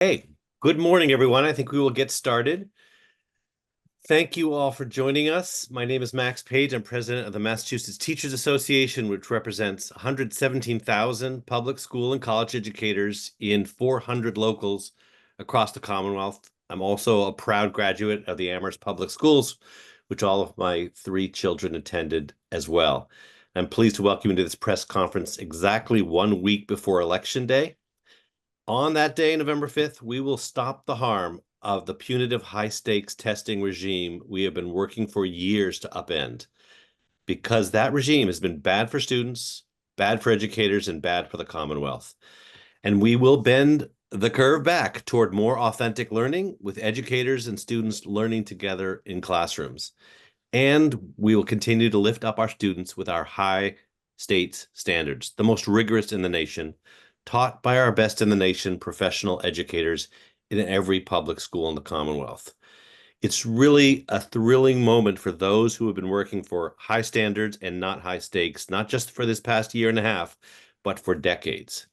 Hey, good morning, everyone. I think we will get started. Thank you all for joining us. My name is Max Page. I'm president of the Massachusetts Teachers Association, which represents 117,000 public school and college educators in 400 locals across the Commonwealth. I'm also a proud graduate of the Amherst Public Schools, which all of my three children attended as well. I'm pleased to welcome you to this press conference exactly 1 week before Election Day. On that day, November 5th, we will stop the harm of the punitive high-stakes testing regime we have been working for years to upend, because that regime has been bad for students, bad for educators, and bad for the Commonwealth. And we will bend the curve back toward more authentic learning with educators and students learning together in classrooms. And we will continue to lift up our students with our high state standards, the most rigorous in the nation, taught by our best in the nation professional educators in every public school in the Commonwealth. It's really a thrilling moment for those who have been working for high standards and not high stakes, not just for this past year and a half, but for decades.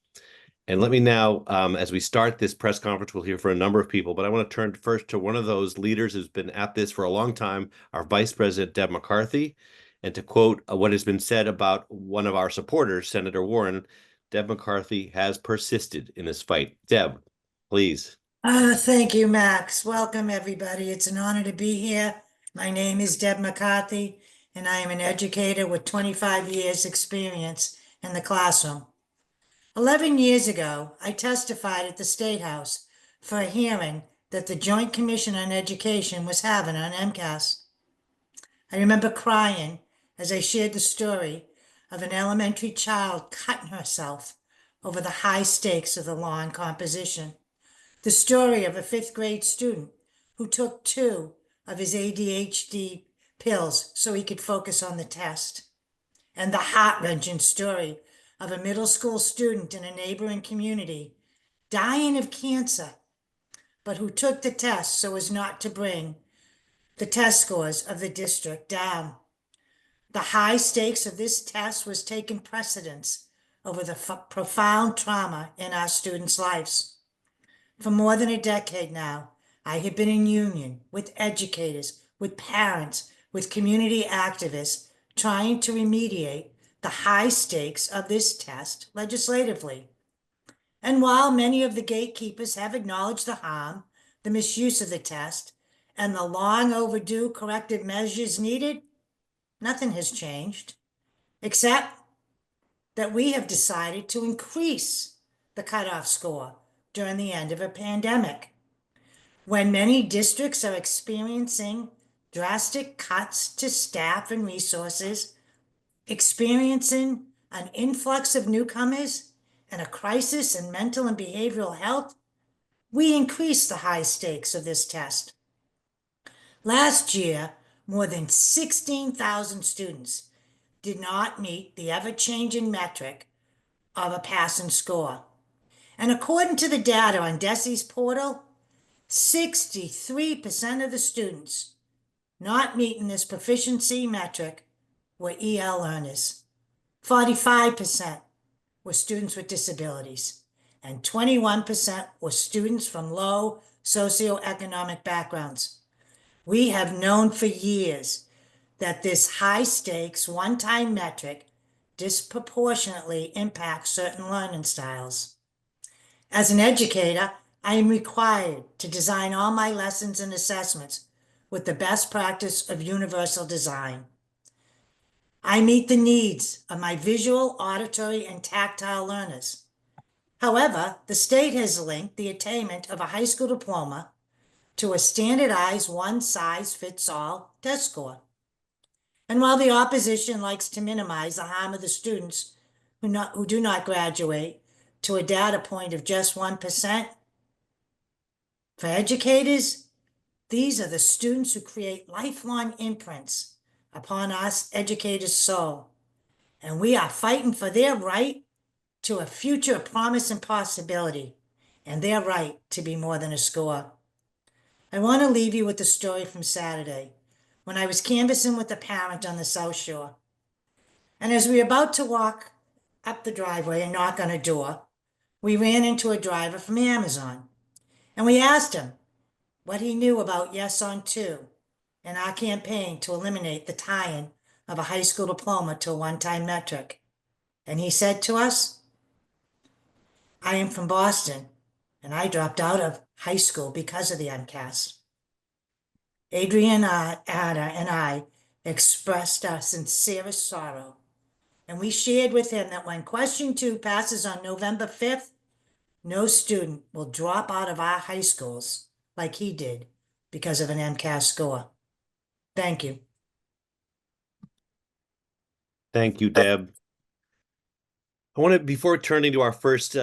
And let me now, as we start this press conference, we'll hear from a number of people, but I want to turn first to one of those leaders who's been at this for a long time, our Vice President, Deb McCarthy. And to quote what has been said about one of our supporters, Senator Warren, Deb McCarthy has persisted in this fight. Deb, please. Thank you, Max. Welcome, everybody. It's an honor to be here. My name is Deb McCarthy, and I am an educator with 25 years' experience in the classroom. 11 years ago, I testified at the State House for a hearing that the Joint Commission on Education was having on MCAS. I remember crying as I shared the story of an elementary child cutting herself over the high stakes of the law and composition. The story of a fifth grade student who took 2 of his ADHD pills so he could focus on the test. And the heart-wrenching story of a middle school student in a neighboring community dying of cancer, but who took the test so as not to bring the test scores of the district down. The high stakes of this test was taking precedence over the profound trauma in our students' lives. For more than a decade now, I have been in union with educators, with parents, with community activists, trying to remediate the high stakes of this test legislatively. And while many of the gatekeepers have acknowledged the harm, the misuse of the test, and the long overdue corrective measures needed, nothing has changed, except that we have decided to increase the cutoff score during the end of a pandemic. When many districts are experiencing drastic cuts to staff and resources, experiencing an influx of newcomers and a crisis in mental and behavioral health, we increase the high stakes of this test. Last year, more than 16,000 students did not meet the ever-changing metric of a passing score. And according to the data on DESE's portal, 63% of the students not meeting this proficiency metric were EL learners. 45% were students with disabilities, and 21% were students from low socioeconomic backgrounds. We have known for years that this high stakes one-time metric disproportionately impacts certain learning styles. As an educator, I am required to design all my lessons and assessments with the best practice of universal design. I meet the needs of my visual, auditory, and tactile learners. However, the state has linked the attainment of a high school diploma to a standardized one-size-fits-all test score. And while the opposition likes to minimize the harm of the students who do not graduate to a data point of just 1%, for educators, these are the students who create lifelong imprints upon us educators' soul. And we are fighting for their right to a future of promise and possibility, and their right to be more than a score. I want to leave you with a story from Saturday, when I was canvassing with a parent on the South Shore. And as we were about to walk up the driveway and knock on a door, we ran into a driver from Amazon. And we asked him what he knew about Yes on Two and our campaign to eliminate the tie-in of a high school diploma to a one-time metric. And he said to us, I am from Boston, and I dropped out of high school because of the MCAS. Adrian Ada and I expressed our sincerest sorrow, and we shared with him that when question 2 passes on November 5th, no student will drop out of our high schools like he did because of an MCAS score. Thank you. Thank you, Deb. I want to, before turning to our first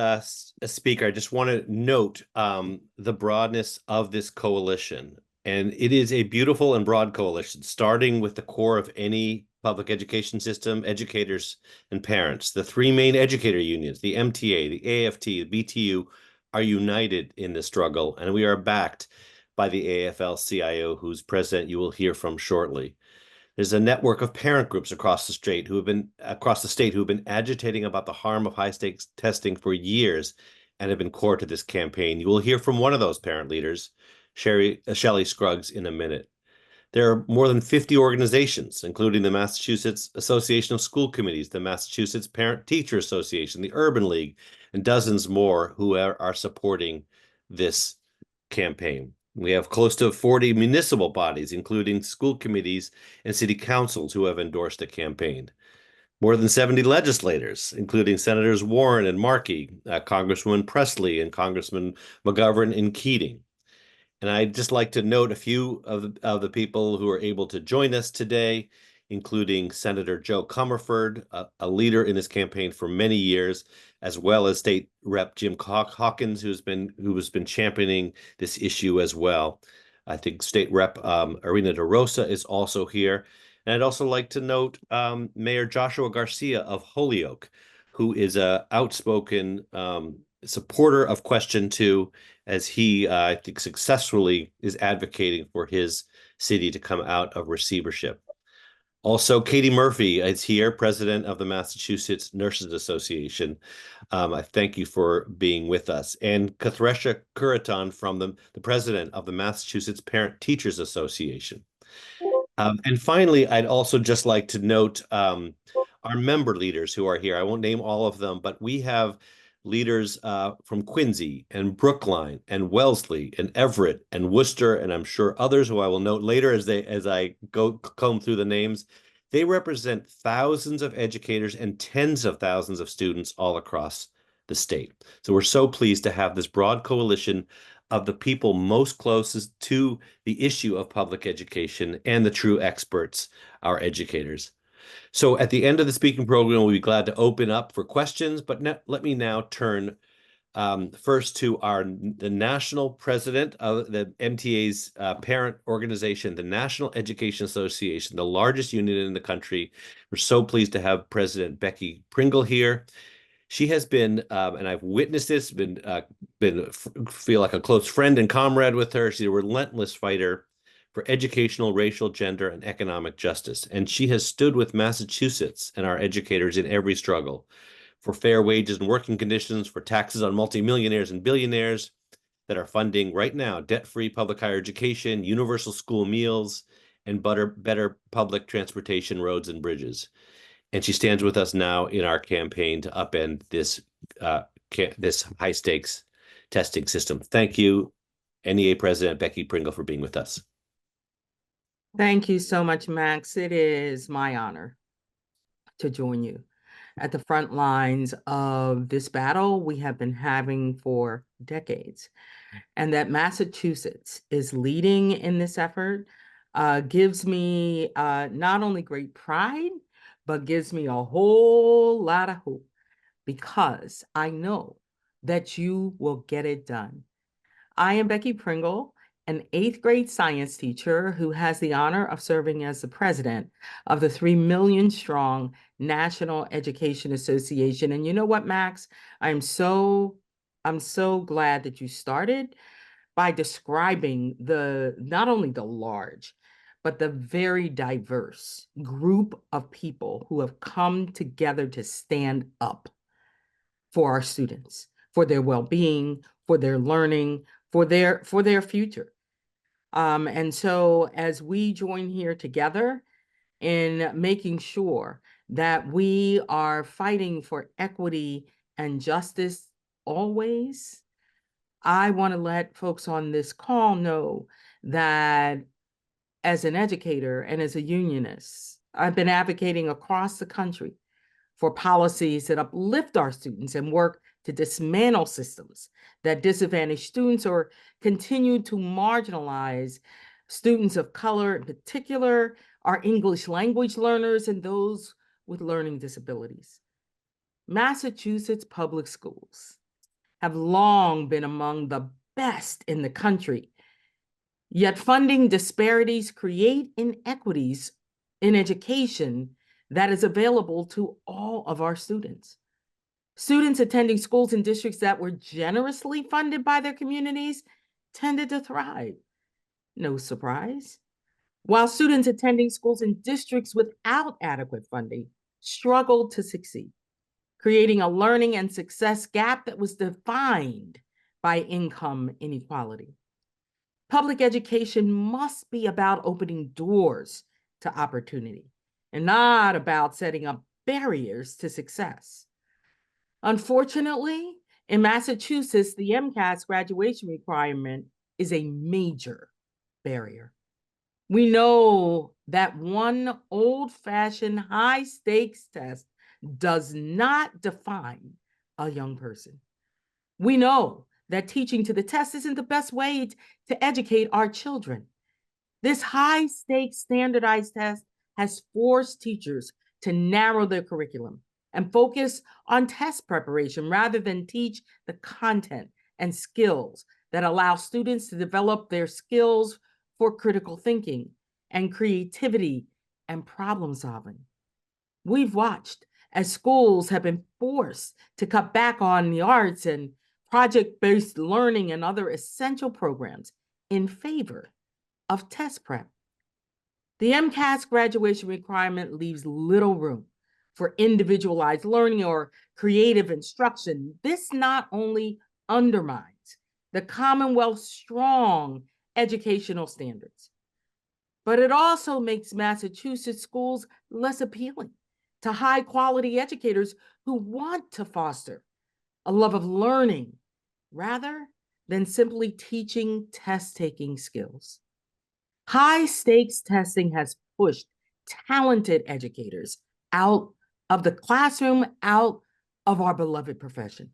speaker, I just want to note the broadness of this coalition. And it is a beautiful and broad coalition, starting with the core of any public education system, educators and parents. The three main educator unions, the MTA, the AFT, the BTU, are united in this struggle, and we are backed by the AFL-CIO, whose president you will hear from shortly. There's a network of parent groups across the state who have been agitating about the harm of high stakes testing for years and have been core to this campaign. You will hear from one of those parent leaders, Shelley Scruggs, in a minute. There are more than 50 organizations, including the Massachusetts Association of School Committees, the Massachusetts Parent Teacher Association, the Urban League, and dozens more who are supporting this campaign. We have close to 40 municipal bodies, including school committees and city councils, who have endorsed the campaign. More than 70 legislators, including Senators Warren and Markey, Congresswoman Presley, and Congressman McGovern and Keating. And I'd just like to note a few of the people who are able to join us today, including Senator Joe Comerford, a leader in this campaign for many years, as well as State Rep Jim Hawkins, who has been championing this issue as well. I think State Rep Irina DeRosa is also here. And I'd also like to note Mayor Joshua Garcia of Holyoke, who is an outspoken supporter of Question 2, as he, I think, successfully is advocating for his city to come out of receivership. Also, Katie Murphy is here, president of the Massachusetts Nurses Association. I thank you for being with us. And Kathresha Kuritan from the president of the Massachusetts Parent Teachers Association. And finally, I'd also just like to note our member leaders who are here. I won't name all of them, but we have leaders from Quincy and Brookline and Wellesley and Everett and Worcester, and I'm sure others who I will note later as I comb through the names. They represent thousands of educators and tens of thousands of students all across the state. So we're so pleased to have this broad coalition of the people most closest to the issue of public education and the true experts, our educators. So at the end of the speaking program, we'll be glad to open up for questions, but let me now turn first to the national president of the MTA's parent organization, the National Education Association, the largest union in the country. We're so pleased to have President Becky Pringle here. She has been, and I've witnessed this, feel like a close friend and comrade with her. She's a relentless fighter for educational, racial, gender, and economic justice. And she has stood with Massachusetts and our educators in every struggle for fair wages and working conditions, for taxes on multimillionaires and billionaires that are funding right now debt-free public higher education, universal school meals, and better public transportation, roads, and bridges. And she stands with us now in our campaign to upend this high stakes testing system. Thank you, NEA President Becky Pringle, for being with us. Thank you so much, Max. It is my honor to join you at the front lines of this battle we have been having for decades. And that Massachusetts is leading in this effort gives me not only great pride, but gives me a whole lot of hope, because I know that you will get it done. I am Becky Pringle, an 8th grade science teacher who has the honor of serving as the president of the 3 million strong National Education Association. And you know what, Max? I'm so glad that you started by describing not only the large, but the very diverse group of people who have come together to stand up for our students, for their well-being, for their learning, for their future. And so as we join here together in making sure that we are fighting for equity and justice always, I want to let folks on this call know that as an educator and as a unionist, I've been advocating across the country for policies that uplift our students and work to dismantle systems that disadvantage students or continue to marginalize students of color, in particular, our English language learners and those with learning disabilities. Massachusetts public schools have long been among the best in the country, yet funding disparities create inequities in education that is available to all of our students. Students attending schools in districts that were generously funded by their communities tended to thrive. No surprise. While students attending schools in districts without adequate funding struggled to succeed, creating a learning and success gap that was defined by income inequality. Public education must be about opening doors to opportunity and not about setting up barriers to success. Unfortunately, in Massachusetts, the MCAS graduation requirement is a major barrier. We know that one old-fashioned high-stakes test does not define a young person. We know that teaching to the test isn't the best way to educate our children. This high-stakes standardized test has forced teachers to narrow their curriculum and focus on test preparation rather than teach the content and skills that allow students to develop their skills for critical thinking and creativity and problem solving. We've watched as schools have been forced to cut back on the arts and project-based learning and other essential programs in favor of test prep. The MCAS graduation requirement leaves little room for individualized learning or creative instruction. This not only undermines the Commonwealth's strong educational standards, but it also makes Massachusetts schools less appealing to high-quality educators who want to foster a love of learning rather than simply teaching test-taking skills. High-stakes testing has pushed talented educators out of the classroom, out of our beloved profession.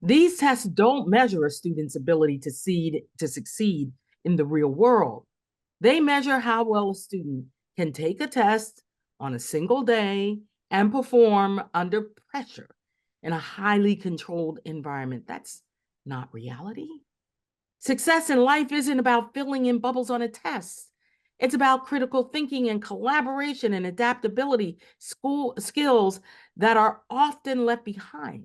These tests don't measure a student's ability to succeed in the real world. They measure how well a student can take a test on a single day and perform under pressure in a highly controlled environment. That's not reality. Success in life isn't about filling in bubbles on a test. It's about critical thinking and collaboration and adaptability, skills that are often left behind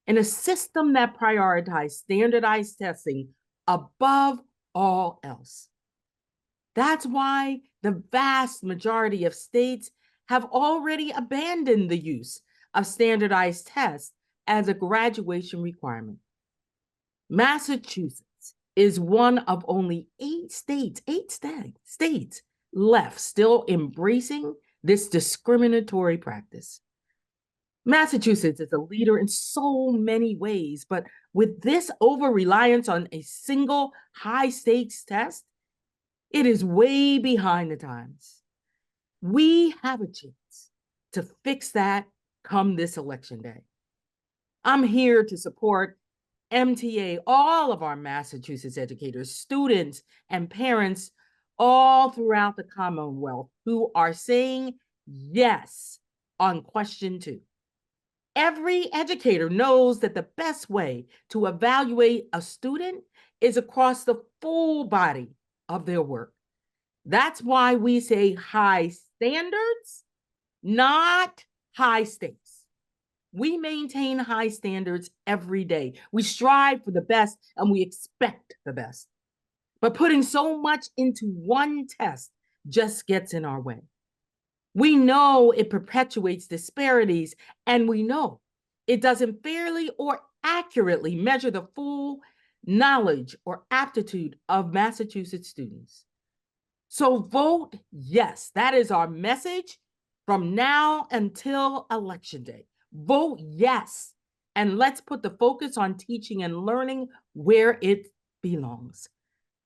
in a system that prioritizes standardized testing above all else. That's why the vast majority of states have already abandoned the use of standardized tests as a graduation requirement. Massachusetts is one of only 8 states left still embracing this discriminatory practice. Massachusetts is a leader in so many ways, but with this over-reliance on a single high-stakes test, it is way behind the times. We have a chance to fix that come this election day. I'm here to support MTA, all of our Massachusetts educators, students, and parents all throughout the Commonwealth who are saying yes on question 2. Every educator knows that the best way to evaluate a student is across the full body of their work. That's why we say high standards, not high stakes. We maintain high standards every day. We strive for the best and we expect the best. But putting so much into one test just gets in our way. We know it perpetuates disparities, and we know it doesn't fairly or accurately measure the full knowledge, or aptitude of Massachusetts students. So vote yes. That is our message from now until Election Day. Vote yes. And let's put the focus on teaching and learning where it belongs.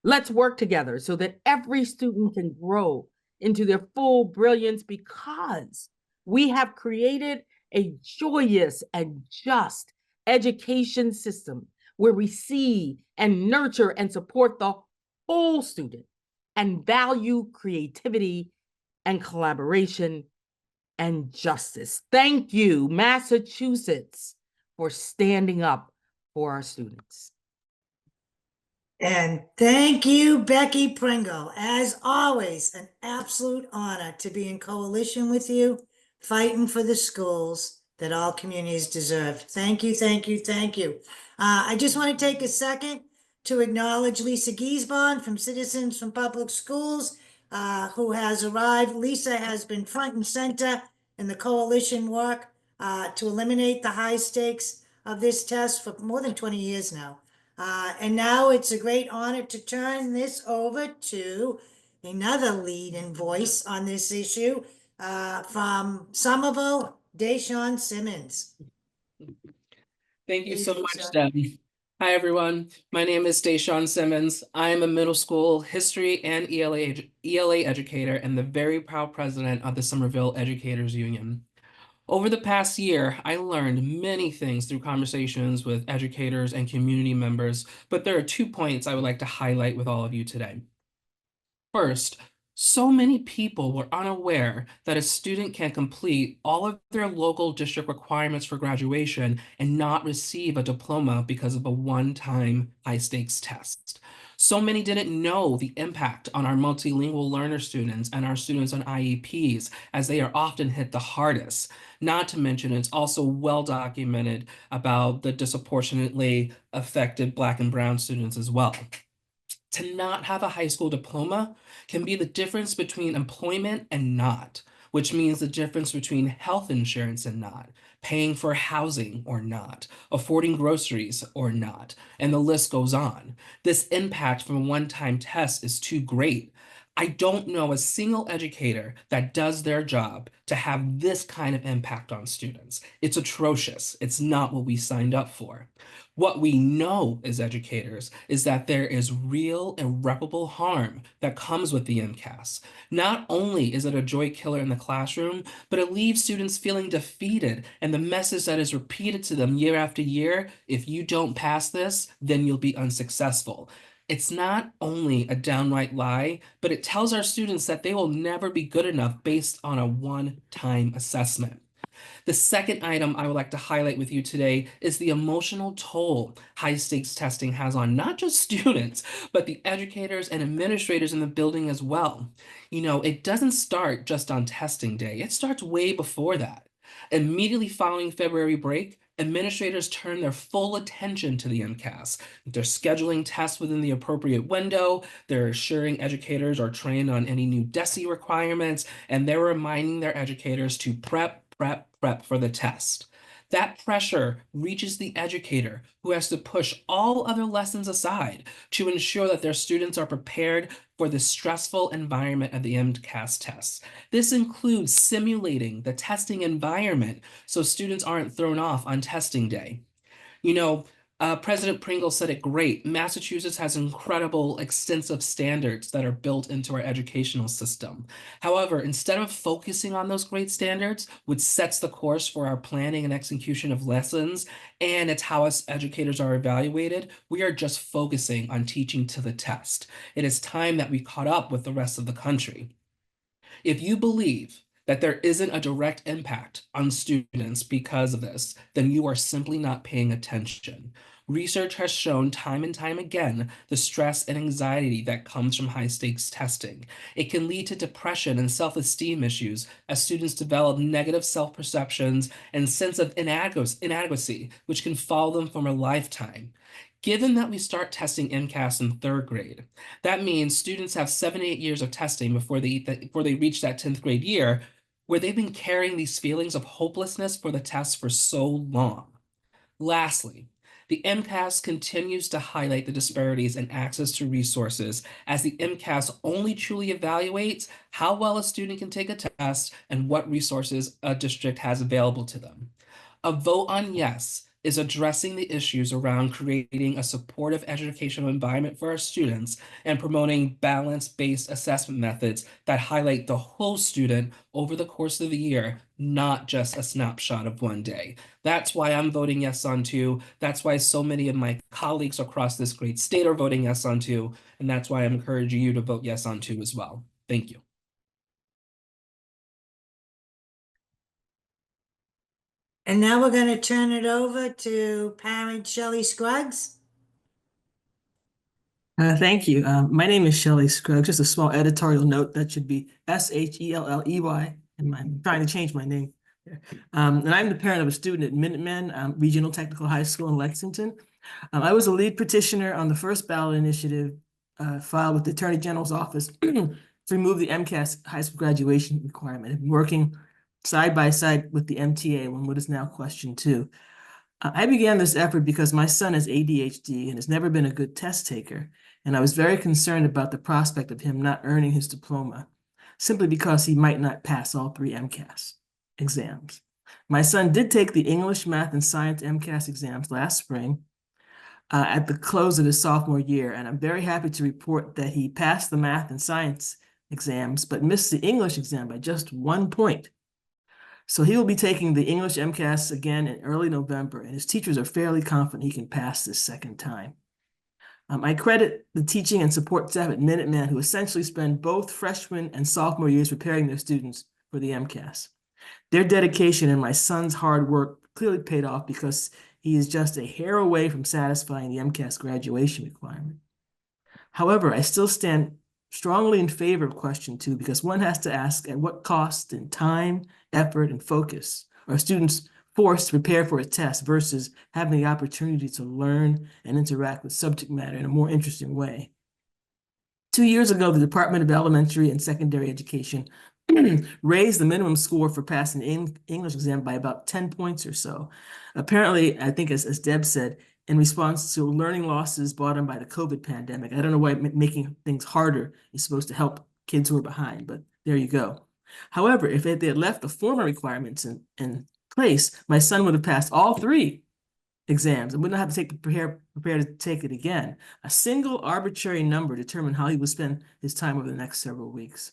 Let's work together so that every student can grow into their full brilliance, because we have created a joyous and just education system where we see and nurture and support the whole student and value creativity and collaboration and justice. Thank you, Massachusetts, for standing up for our students. And thank you, Becky Pringle. As always, an absolute honor to be in coalition with you, fighting for the schools that all communities deserve. Thank you, thank you, thank you. I just want to take a second to acknowledge Lisa Giesbon from Citizens from Public Schools, who has arrived. Lisa has been front and center in the coalition work to eliminate the high stakes of this test for more than 20 years now. And now it's a great honor to turn this over to another lead and voice on this issue from Somerville, Deshaun Simmons. Thank you so much, Lisa. Deb. Hi, everyone. My name is Deshaun Simmons. I am a middle school history and ELA educator and the very proud president of the Somerville Educators Union. Over the past year, I learned many things through conversations with educators and community members, but there are 2 points I would like to highlight with all of you today. First, so many people were unaware that a student can complete all of their local district requirements for graduation and not receive a diploma because of a one-time high-stakes test. So many didn't know the impact on our multilingual learner students and our students on IEPs, as they are often hit the hardest. Not to mention, it's also well documented about the disproportionately affected Black and Brown students as well. To not have a high school diploma can be the difference between employment and not, which means the difference between health insurance and not, paying for housing or not, affording groceries or not, and the list goes on. This impact from a one-time test is too great. I don't know a single educator that does their job to have this kind of impact on students. It's atrocious. It's not what we signed up for. What we know as educators is that there is real irreparable harm that comes with the MCAS. Not only is it a joy killer in the classroom, but it leaves students feeling defeated, and the message that is repeated to them year after year, if you don't pass this, then you'll be unsuccessful. It's not only a downright lie, but it tells our students that they will never be good enough based on a one-time assessment. The second item I would like to highlight with you today is the emotional toll high-stakes testing has on not just students, but the educators and administrators in the building as well. You know, it doesn't start just on testing day. It starts way before that. Immediately following February break, administrators turn their full attention to the MCAS. They're scheduling tests within the appropriate window, they're assuring educators are trained on any new DESE requirements, and they're reminding their educators to prep for the test. That pressure reaches the educator, who has to push all other lessons aside to ensure that their students are prepared for the stressful environment of the MCAS tests. This includes simulating the testing environment so students aren't thrown off on testing day. You know, President Pringle said it great. Massachusetts has incredible, extensive standards that are built into our educational system. However, instead of focusing on those great standards, which sets the course for our planning and execution of lessons, and it's how us educators are evaluated, we are just focusing on teaching to the test. It is time that we caught up with the rest of the country. If you believe that there isn't a direct impact on students because of this, then you are simply not paying attention. Research has shown time and time again the stress and anxiety that comes from high stakes testing. It can lead to depression and self-esteem issues as students develop negative self-perceptions and sense of inadequacy, which can follow them for a lifetime. Given that we start testing MCAS in 3rd grade, that means students have 7 to 8 years of testing before they reach that 10th grade year, where they've been carrying these feelings of hopelessness for the test for so long. Lastly, The MCAS continues to highlight the disparities in access to resources, as the MCAS only truly evaluates how well a student can take a test and what resources a district has available to them. A vote on yes is addressing the issues around creating a supportive educational environment for our students and promoting balance-based assessment methods that highlight the whole student over the course of the year, not just a snapshot of one day. That's why I'm voting yes on two. That's why so many of my colleagues across this great state are voting yes on two. And that's why I'm encouraging you to vote yes on two as well. Thank you. And now we're going to turn it over to parent Shelley Scruggs. Thank you. My name is Shelley Scruggs. Just a small editorial note that should be Shelley, and I'm trying to change my name. And I'm the parent of a student at Minuteman Regional Technical High School in Lexington. I was a lead petitioner on the first ballot initiative filed with the Attorney General's office to remove the MCAS high school graduation requirement. I've been working side by side with the MTA on what is now question 2. I began this effort because my son has ADHD and has never been a good test taker, and I was very concerned about the prospect of him not earning his diploma, simply because he might not pass all 3 MCAS exams. My son did take the English, Math, and Science MCAS exams last spring at the close of his sophomore year, and I'm very happy to report that he passed the Math and Science exams, but missed the English exam by just 1 point. So he will be taking the English MCAS again in early November, and his teachers are fairly confident he can pass this second time. I credit the teaching and support staff at Minuteman, who essentially spend both freshman and sophomore years preparing their students for the MCAS. Their dedication and my son's hard work clearly paid off, because he is just a hair away from satisfying the MCAS graduation requirement. However, I still stand strongly in favor of question 2, because one has to ask, at what cost in time, effort, and focus are students forced to prepare for a test versus having the opportunity to learn and interact with subject matter in a more interesting way? 2 years ago, the Department of Elementary and Secondary Education raised the minimum score for passing the English exam by about 10 points or so. Apparently, I think as Deb said, in response to learning losses brought on by the COVID pandemic. I don't know why making things harder is supposed to help kids who are behind, but there you go. However, if they had left the former requirements in place, my son would have passed all 3 exams and would not have to prepare to take it again. A single arbitrary number determined how he would spend his time over the next several weeks.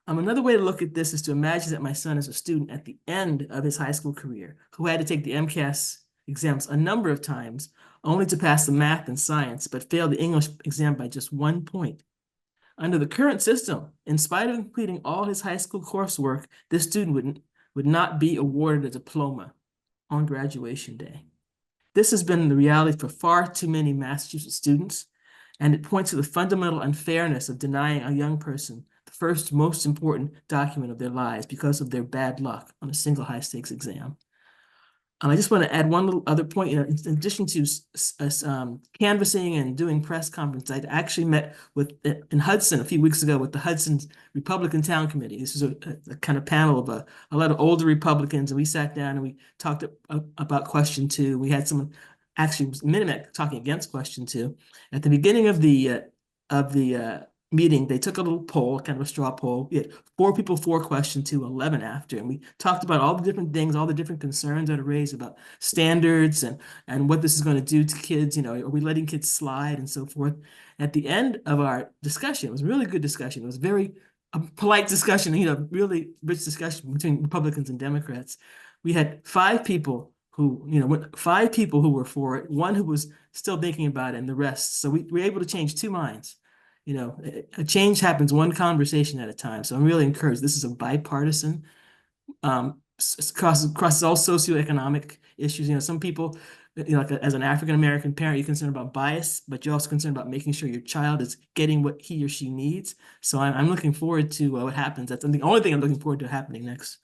Another way to look at this is to imagine that my son is a student at the end of his high school career who had to take the MCAS exams a number of times, only to pass the Math and Science, but fail the English exam by just 1 point. Under the current system, in spite of completing all his high school coursework, this student would not be awarded a diploma on graduation day. This has been the reality for far too many Massachusetts students, and it points to the fundamental unfairness of denying a young person the first most important document of their lives because of their bad luck on a single high-stakes exam. I just want to add one little other point. In addition to canvassing and doing press conferences, I actually met in Hudson a few weeks ago with the Hudson Republican Town Committee. This is a kind of panel of a lot of older Republicans, and we sat down and we talked about question 2. We had someone actually Minuteman talking against question 2. At the beginning of the meeting, they took a little poll, kind of a straw poll. We had 4 people for question 2, 11 after, and we talked about all the different things, all the different concerns that are raised about standards and what this is going to do to kids. You know, are we letting kids slide and so forth? At the end of our discussion, it was a really good discussion. It was very polite discussion, you know, really rich discussion between Republicans and Democrats. We had 5 people who, you know, 5 people who were for it, 1 who was still thinking about it, and the rest. So we were able to change 2 minds. You know, a change happens 1 conversation at a time. So I'm really encouraged. This is a bipartisan, crosses all socioeconomic issues. You know, some people, you know, like as an African-American parent, you're concerned about bias, but you're also concerned about making sure your child is getting what he or she needs. So I'm looking forward to what happens. That's the only thing I'm looking forward to happening next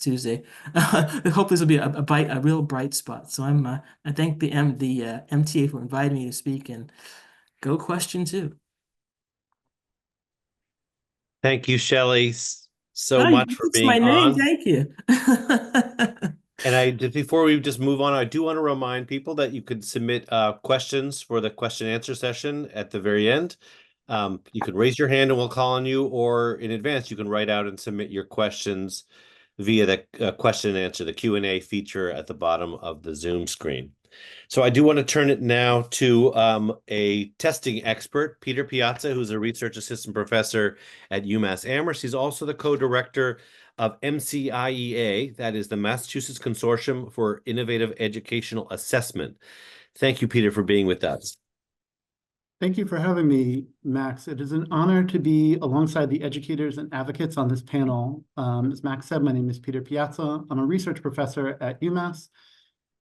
Tuesday. I hope this will be a real bright spot. So I thank the MTA for inviting me to speak, and go question 2. Thank you, Shelley, so much for It's being my name. on. Thank you. And just before we just move on, I do want to remind people that you could submit questions for the question and answer session at the very end. You can raise your hand and we'll call on you, or in advance, you can write out and submit your questions via the question and answer, the Q&A feature at the bottom of the Zoom screen. So I do want to turn it now to a testing expert, Peter Piazza, who's a research assistant professor at UMass Amherst. He's also the co-director of MCIEA, that is the Massachusetts Consortium for Innovative Educational Assessment. Thank you, Peter, for being with us. Thank you for having me, Max. It is an honor to be alongside the educators and advocates on this panel. As Max said, my name is Peter Piazza. I'm a research professor at UMass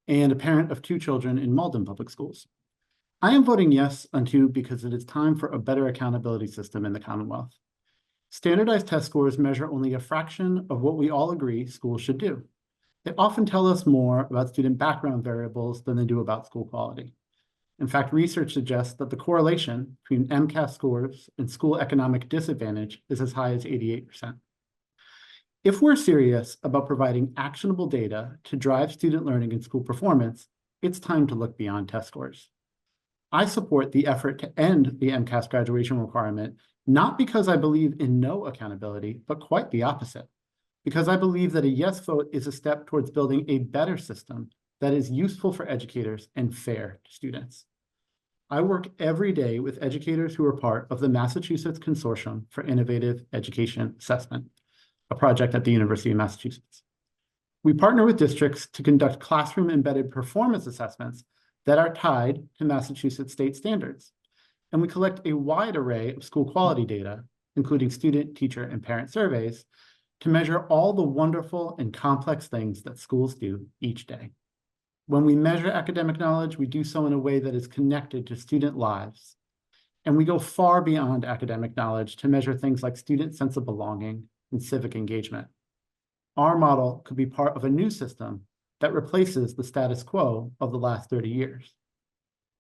and a parent of 2 children in Malden Public Schools. I am voting yes on 2 because it is time for a better accountability system in the Commonwealth. Standardized test scores measure only a fraction of what we all agree schools should do. They often tell us more about student background variables than they do about school quality. In fact, research suggests that the correlation between MCAS scores and school economic disadvantage is as high as 88%. If we're serious about providing actionable data to drive student learning and school performance, it's time to look beyond test scores. I support the effort to end the MCAS graduation requirement, not because I believe in no accountability, but quite the opposite, because I believe that a yes vote is a step towards building a better system that is useful for educators and fair to students. I work every day with educators who are part of the Massachusetts Consortium for Innovative Education Assessment, a project at the University of Massachusetts. We partner with districts to conduct classroom-embedded performance assessments that are tied to Massachusetts state standards. And we collect a wide array of school quality data, including student, teacher, and parent surveys, to measure all the wonderful and complex things that schools do each day. When we measure academic knowledge, we do so in a way that is connected to student lives. And we go far beyond academic knowledge to measure things like student sense of belonging and civic engagement. Our model could be part of a new system that replaces the status quo of the last 30 years.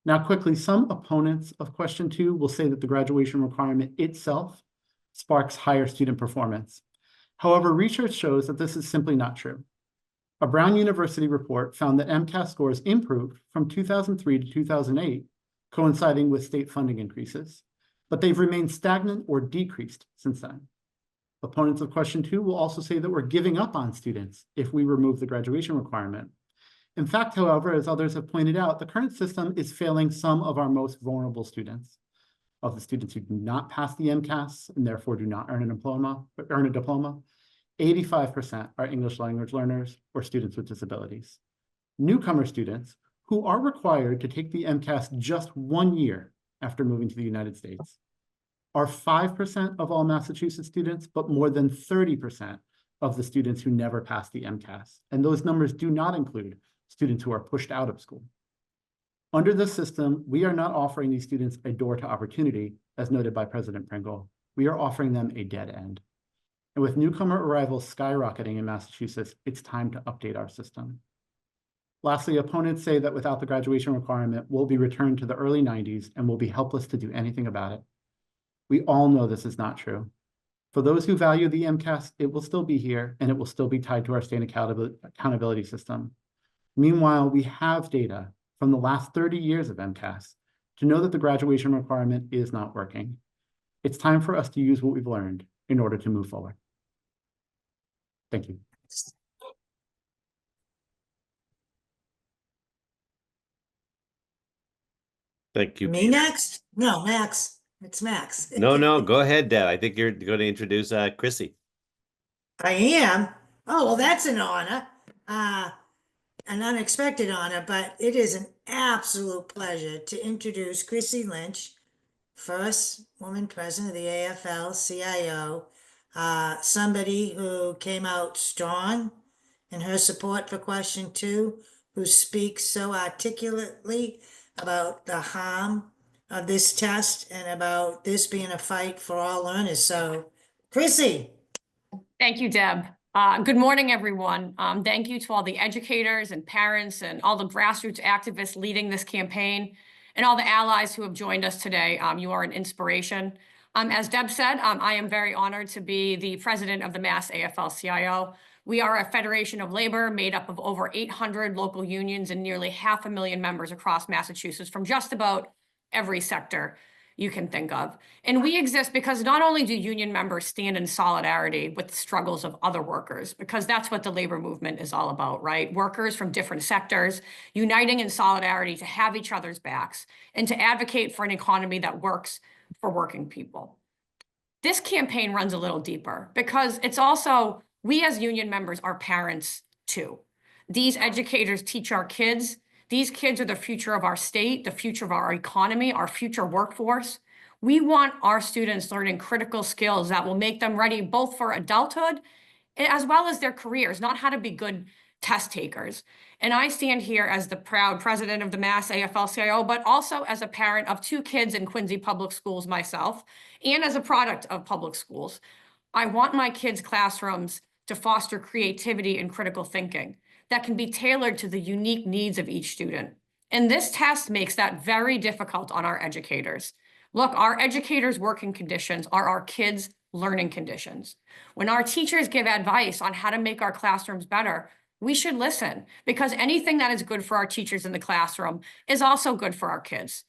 Now, quickly, some opponents of question 2 will say that the graduation requirement itself sparks higher student performance. However, research shows that this is simply not true. A Brown University report found that MCAS scores improved from 2003 to 2008, coinciding with state funding increases, but they've remained stagnant or decreased since then. Opponents of question 2 will also say that we're giving up on students if we remove the graduation requirement. In fact, however, as others have pointed out, the current system is failing some of our most vulnerable students. Of the students who do not pass the MCAS and therefore do not earn a diploma, 85% are English language learners or students with disabilities. Newcomer students, who are required to take the MCAS just 1 year after moving to the United States, are 5% of all Massachusetts students, but more than 30% of the students who never pass the MCAS. And those numbers do not include students who are pushed out of school. Under this system, we are not offering these students a door to opportunity, as noted by President Pringle. We are offering them a dead end. And with newcomer arrivals skyrocketing in Massachusetts, it's time to update our system. Lastly, opponents say that without the graduation requirement, we'll be returned to the early 90s and we'll be helpless to do anything about it. We all know this is not true. For those who value the MCAS, it will still be here and it will still be tied to our state accountability system. Meanwhile, we have data from the last 30 years of MCAS to know that the graduation requirement is not working. It's time for us to use what we've learned in order to move forward. Thank you. Thank you. Me next? No, Max. It's Max. No, go ahead, Dad. I think you're going to introduce Chrissy. I am. Oh, well, that's an honor. An unexpected honor, but it is an absolute pleasure to introduce Chrissy Lynch, first woman president of the AFL-CIO, somebody who came out strong in her support for question 2, who speaks so articulately about the harm of this test and about this being a fight for all learners. So, Chrissy. Thank you, Deb. Good morning, everyone. Thank you to all the educators and parents and all the grassroots activists leading this campaign and all the allies who have joined us today. You are an inspiration. As Deb said, I am very honored to be the president of the Mass AFL-CIO. We are a federation of labor made up of over 800 local unions and nearly 500,000 members across Massachusetts from just about every sector you can think of. And we exist because not only do union members stand in solidarity with the struggles of other workers, because that's what the labor movement is all about, right? Workers from different sectors uniting in solidarity to have each other's backs and to advocate for an economy that works for working people. This campaign runs a little deeper because it's also, we as union members are parents too. These educators teach our kids. These kids are the future of our state, the future of our economy, our future workforce. We want our students learning critical skills that will make them ready both for adulthood as well as their careers, not how to be good test takers. And I stand here as the proud president of the Mass AFL-CIO, but also as a parent of 2 kids in Quincy Public Schools myself, and as a product of public schools. I want my kids' classrooms to foster creativity and critical thinking that can be tailored to the unique needs of each student. And this test makes that very difficult on our educators. Look, our educators' working conditions are our kids' learning conditions. When our teachers give advice on how to make our classrooms better, we should listen, because anything that is good for our teachers in the classroom is also good for our kids.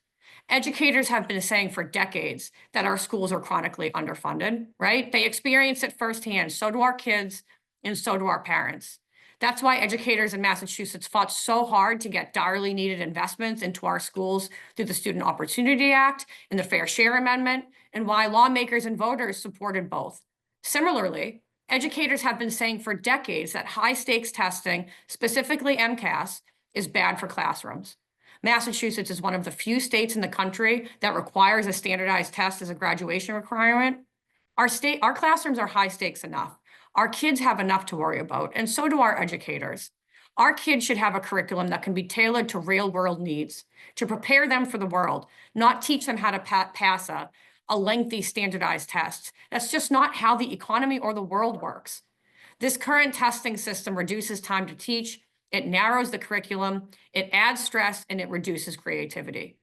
Educators have been saying for decades that our schools are chronically underfunded, right? They experience it firsthand. So do our kids, and so do our parents. That's why educators in Massachusetts fought so hard to get direly needed investments into our schools through the Student Opportunity Act and the Fair Share Amendment, and why lawmakers and voters supported both. Similarly, educators have been saying for decades that high-stakes testing, specifically MCAS, is bad for classrooms. Massachusetts is one of the few states in the country that requires a standardized test as a graduation requirement. Our classrooms are high stakes enough. Our kids have enough to worry about, and so do our educators. Our kids should have a curriculum that can be tailored to real-world needs, to prepare them for the world, not teach them how to pass a lengthy standardized test. That's just not how the economy or the world works. This current testing system reduces time to teach, it narrows the curriculum, it adds stress, and it reduces creativity.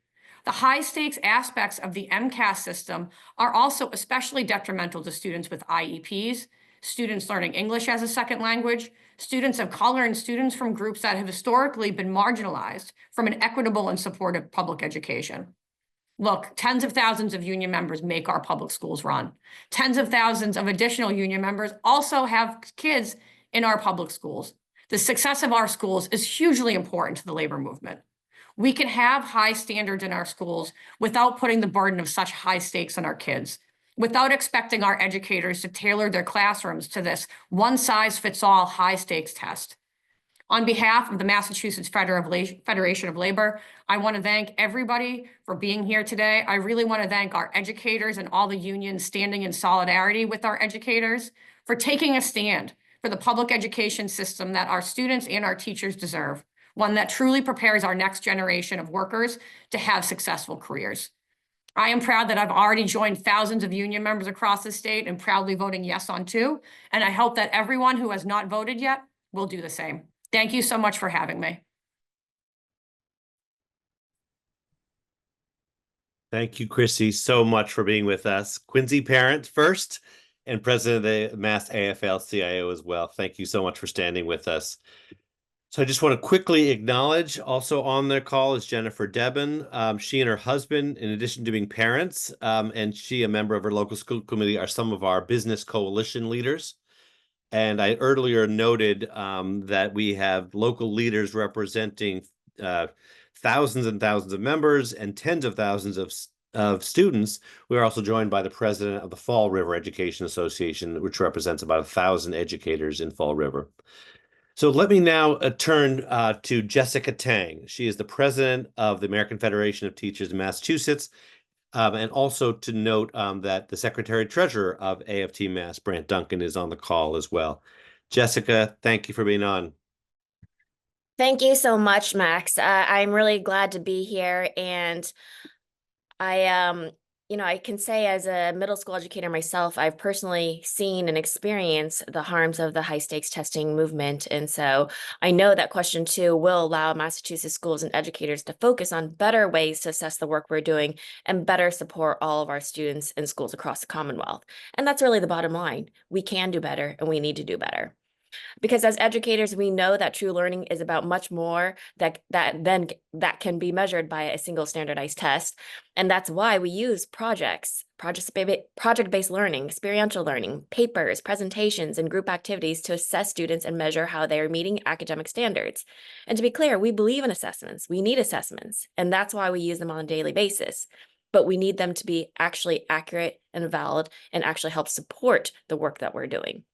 The high-stakes aspects of the MCAS system are also especially detrimental to students with IEPs, students learning English as a second language, students of color, and students from groups that have historically been marginalized from an equitable and supportive public education. Look, tens of thousands of union members make our public schools run. Tens of thousands of additional union members also have kids in our public schools. The success of our schools is hugely important to the labor movement. We can have high standards in our schools without putting the burden of such high stakes on our kids, without expecting our educators to tailor their classrooms to this one-size-fits-all high-stakes test. On behalf of the Massachusetts Federation of Labor, I want to thank everybody for being here today. I really want to thank our educators and all the unions standing in solidarity with our educators for taking a stand for the public education system that our students and our teachers deserve, one that truly prepares our next generation of workers to have successful careers. I am proud that I've already joined thousands of union members across the state and proudly voting yes on 2, and I hope that everyone who has not voted yet will do the same. Thank you so much for having me. Thank you, Chrissy, so much for being with us. Quincy parent first and president of the Mass AFL-CIO as well. Thank you so much for standing with us. So I just want to quickly acknowledge also on the call is Jennifer Debon. She and her husband, in addition to being parents, and she a member of her local school committee, are some of our business coalition leaders. And I earlier noted that we have local leaders representing thousands and thousands of members and tens of thousands of students. We are also joined by the president of the Fall River Education Association, which represents about 1,000 educators in Fall River. So let me now turn to Jessica Tang. She is the president of the American Federation of Teachers in Massachusetts, and also to note that the secretary treasurer of AFT Mass, Brant Duncan, is on the call as well. Jessica, thank you for being on. Thank you so much, Max. I'm really glad to be here, and I can say as a middle school educator myself, I've personally seen and experienced the harms of the high stakes testing movement. And so I know that question 2 will allow Massachusetts schools and educators to focus on better ways to assess the work we're doing and better support all of our students and schools across the Commonwealth. And that's really the bottom line. We can do better and we need to do better. Because as educators, we know that true learning is about much more that can be measured by a single standardized test. And that's why we use project-based learning, experiential learning, papers, presentations, and group activities to assess students and measure how they are meeting academic standards. And to be clear, we believe in assessments. We need assessments, and that's why we use them on a daily basis. But we need them to be actually accurate and valid and actually help support the work that we're doing.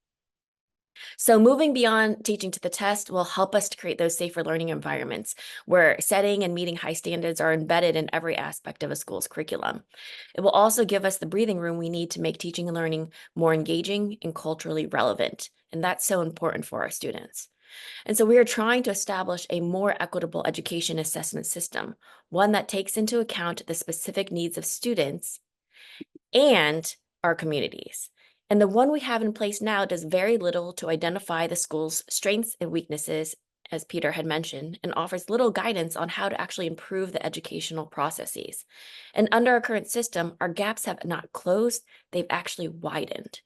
So moving beyond teaching to the test will help us to create those safer learning environments where setting and meeting high standards are embedded in every aspect of a school's curriculum. It will also give us the breathing room we need to make teaching and learning more engaging and culturally relevant. And that's so important for our students. And so we are trying to establish a more equitable education assessment system, one that takes into account the specific needs of students and our communities. And the one we have in place now does very little to identify the school's strengths and weaknesses, as Peter had mentioned, and offers little guidance on how to actually improve the educational processes. And under our current system, our gaps have not closed, they've actually widened.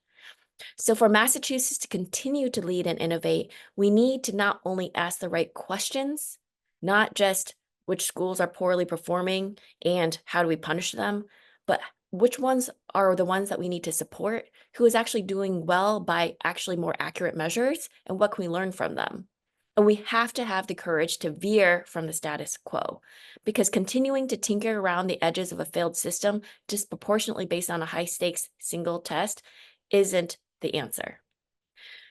So for Massachusetts to continue to lead and innovate, we need to not only ask the right questions, not just which schools are poorly performing and how do we punish them, but which ones are the ones that we need to support, who is actually doing well by actually more accurate measures, and what can we learn from them? And we have to have the courage to veer from the status quo, because continuing to tinker around the edges of a failed system disproportionately based on a high stakes single test isn't the answer.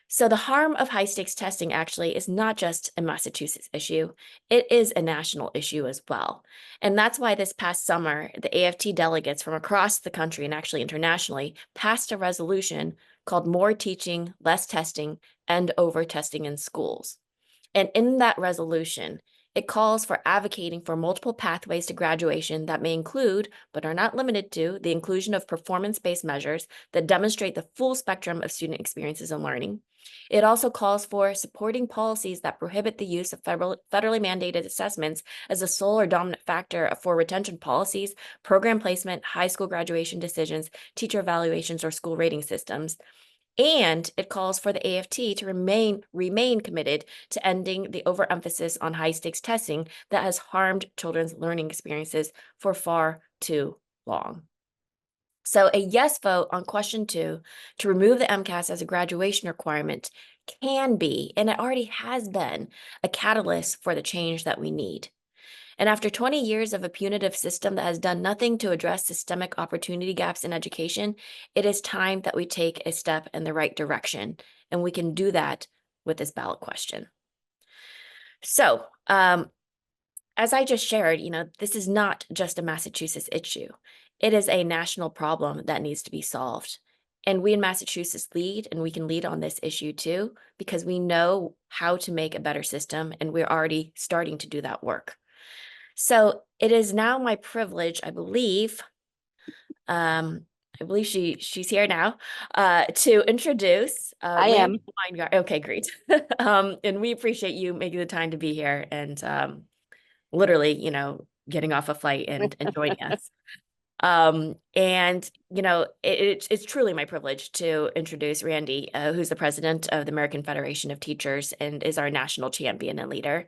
So the harm of high stakes testing actually is not just a Massachusetts issue, it is a national issue as well. And that's why this past summer, the AFT delegates from across the country and actually internationally passed a resolution called More Teaching, Less Testing, End Over Testing in Schools. And in that resolution, it calls for advocating for multiple pathways to graduation that may include, but are not limited to, the inclusion of performance-based measures that demonstrate the full spectrum of student experiences and learning. It also calls for supporting policies that prohibit the use of federally mandated assessments as a sole or dominant factor for retention policies, program placement, high school graduation decisions, teacher evaluations, or school rating systems. And it calls for the AFT to remain committed to ending the overemphasis on high stakes testing that has harmed children's learning experiences for far too long. So a yes vote on question 2 to remove the MCAS as a graduation requirement can be, and it already has been, a catalyst for the change that we need. And after 20 years of a punitive system that has done nothing to address systemic opportunity gaps in education, it is time that we take a step in the right direction. And we can do that with this ballot question. So, as I just shared, this is not just a Massachusetts issue. It is a national problem that needs to be solved. And we in Massachusetts lead, and we can lead on this issue too, because we know how to make a better system, and we're already starting to do that work. So it is now my privilege, I believe she's here now, to introduce I am. Randy Weingart. Okay, great. And we appreciate you making the time to be here and literally, getting off a flight and joining us. It's truly my privilege to introduce Randy, who's the president of the American Federation of Teachers and is our national champion and leader.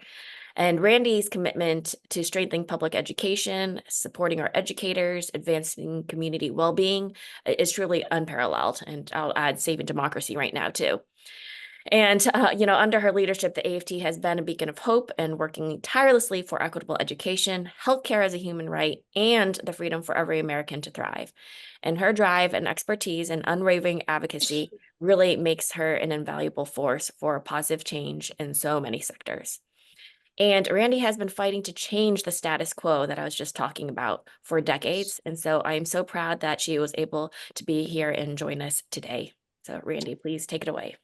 And Randy's commitment to strengthening public education, supporting our educators, advancing community well-being is truly unparalleled. And I'll add saving democracy right now too. And, under her leadership, the AFT has been a beacon of hope and working tirelessly for equitable education, healthcare as a human right, and the freedom for every American to thrive. And her drive and expertise and unwavering advocacy really makes her an invaluable force for positive change in so many sectors. And Randy has been fighting to change the status quo that I was just talking about for decades. And so I am so proud that she was able to be here and join us today. So Randy, please take it away.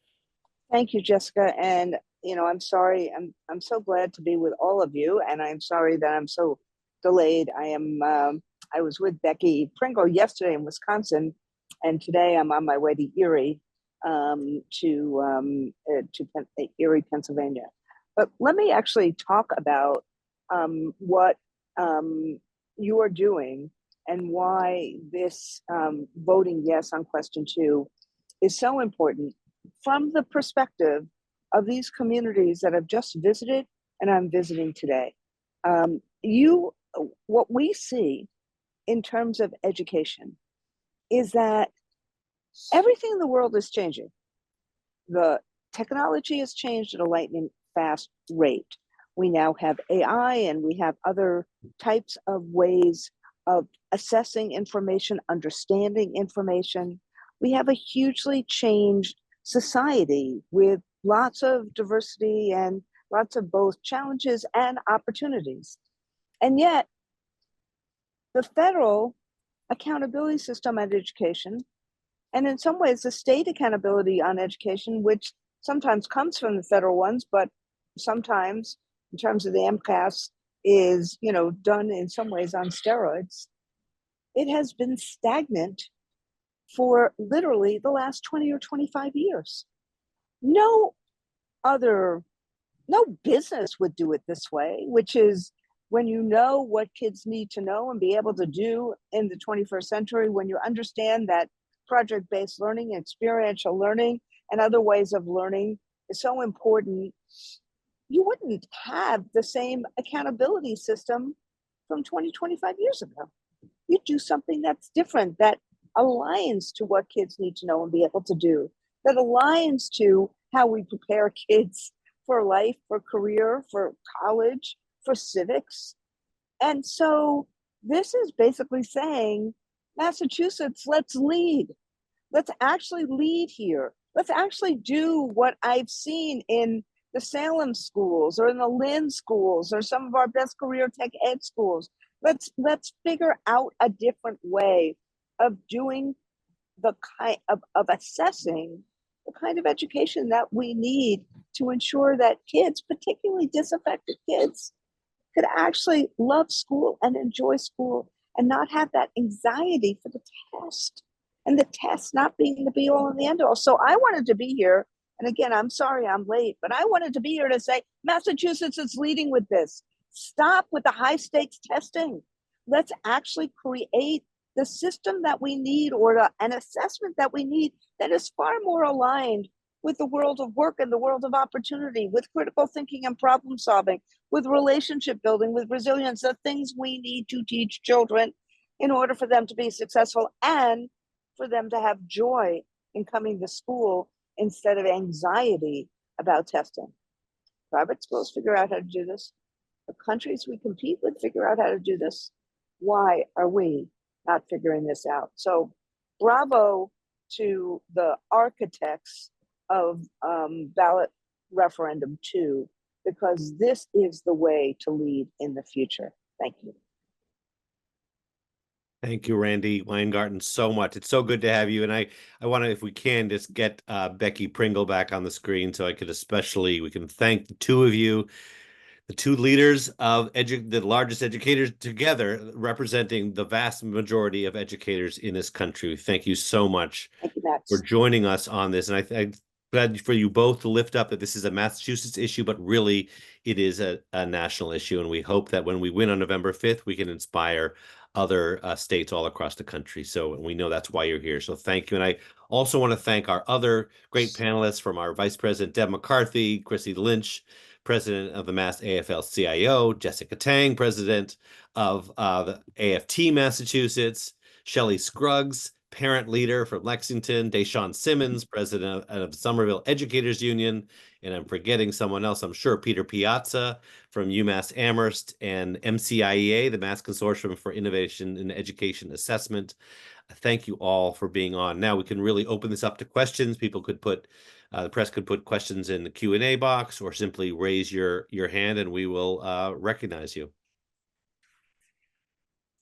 Thank you, Jessica. And, I'm sorry. I'm so glad to be with all of you. And I'm sorry that I'm so delayed. I was with Becky Pringle yesterday in Wisconsin, and today I'm on my way to Erie, Erie, Pennsylvania. But let me actually talk about what you are doing and why this voting yes on question 2 is so important from the perspective of these communities that I've just visited and I'm visiting today. What we see in terms of education is that everything in the world is changing. The technology has changed at a lightning fast rate. We now have AI and we have other types of ways of assessing information, understanding information. We have a hugely changed society with lots of diversity and lots of both challenges and opportunities. And yet, the federal accountability system on education, and in some ways the state accountability on education, which sometimes comes from the federal ones, but sometimes in terms of the MCAS is, done in some ways on steroids. It has been stagnant for literally the last 20 or 25 years. No business would do it this way, which is when you know what kids need to know and be able to do in the 21st century, when you understand that project-based learning, experiential learning, and other ways of learning is so important, you wouldn't have the same accountability system from 20, 25 years ago. You do something that's different, that aligns to what kids need to know and be able to do, that aligns to how we prepare kids for life, for career, for college, for civics. And so this is basically saying, Massachusetts, let's lead. Let's actually lead here. Let's actually do what I've seen in the Salem schools or in the Lynn schools or some of our best career tech ed schools. Let's figure out a different way of doing the kind of assessing the kind of education that we need to ensure that kids, particularly disaffected kids, could actually love school and enjoy school and not have that anxiety for the test, and the test not being the be all and the end all. So I wanted to be here. And again, I'm sorry I'm late, but I wanted to be here to say, Massachusetts is leading with this. Stop with the high stakes testing. Let's actually create the system that we need, or an assessment that we need, that is far more aligned with the world of work and the world of opportunity, with critical thinking and problem solving, with relationship building, with resilience, the things we need to teach children in order for them to be successful and for them to have joy in coming to school instead of anxiety about testing. Private schools figure out how to do this. The countries we compete with figure out how to do this. Why are we not figuring this out? So bravo to the architects of ballot referendum 2, because this is the way to lead in the future. Thank you. Thank you, Randy Weingarten, so much. It's so good to have you. And I want to, if we can, just get Becky Pringle back on the screen so we can thank the two of you, the two leaders of the largest educators together, representing the vast majority of educators in this country. Thank you so much for joining us on this. And I'm glad for you both to lift up that this is a Massachusetts issue, but really it is a national issue. And we hope that when we win on November 5th, we can inspire other states all across the country. So we know that's why you're here. So thank you. And I also want to thank our other great panelists, from our Vice President, Deb McCarthy, Chrissy Lynch, President of the Mass AFL-CIO, Jessica Tang, President of the AFT Massachusetts, Shelley Scruggs, Parent Leader from Lexington, Deshawn Simmons, President of Somerville Educators Union, and I'm forgetting someone else, I'm sure, Peter Piazza from UMass Amherst, and MCIEA, the Mass Consortium for Innovation in Education Assessment. Thank you all for being on. Now we can really open this up to questions. People could put, the press could put questions in the Q&A box, or simply raise your hand and we will recognize you.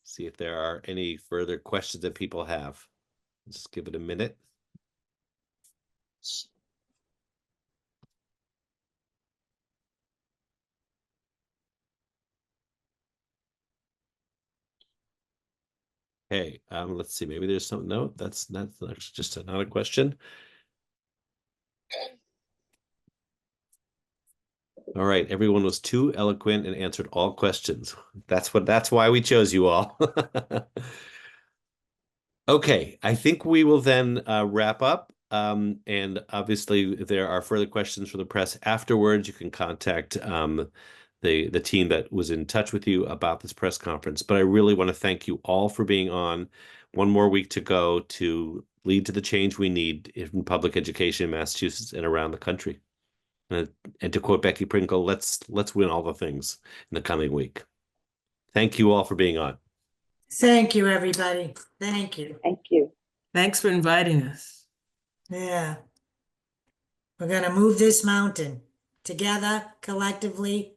See if there are any further questions that people have. Just give it a minute. Hey, let's see. Maybe there's some. No, that's just another question. All right, everyone was too eloquent and answered all questions. That's why we chose you all. Okay, I think we will then wrap up. And obviously, if there are further questions from the press afterwards, you can contact the team that was in touch with you about this press conference. But I really want to thank you all for being on. One more week to go to lead to the change we need in public education in Massachusetts and around the country. And to quote Becky Prinkle, let's win all the things in the coming week. Thank you all for being on. Thank you, everybody. Thank you. Thank you. Thanks for inviting us. Yeah. We're gonna move this mountain together, collectively,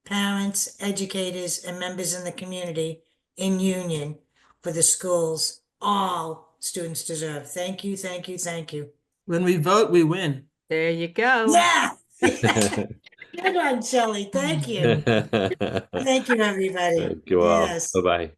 parents, educators, and members in the community in union for the schools all students deserve. Thank you, thank you, thank you. When we vote, we win. There you go. Yeah. Good one, Shelley. Thank you. Thank you, everybody. Thank you all. Yes. Bye-bye.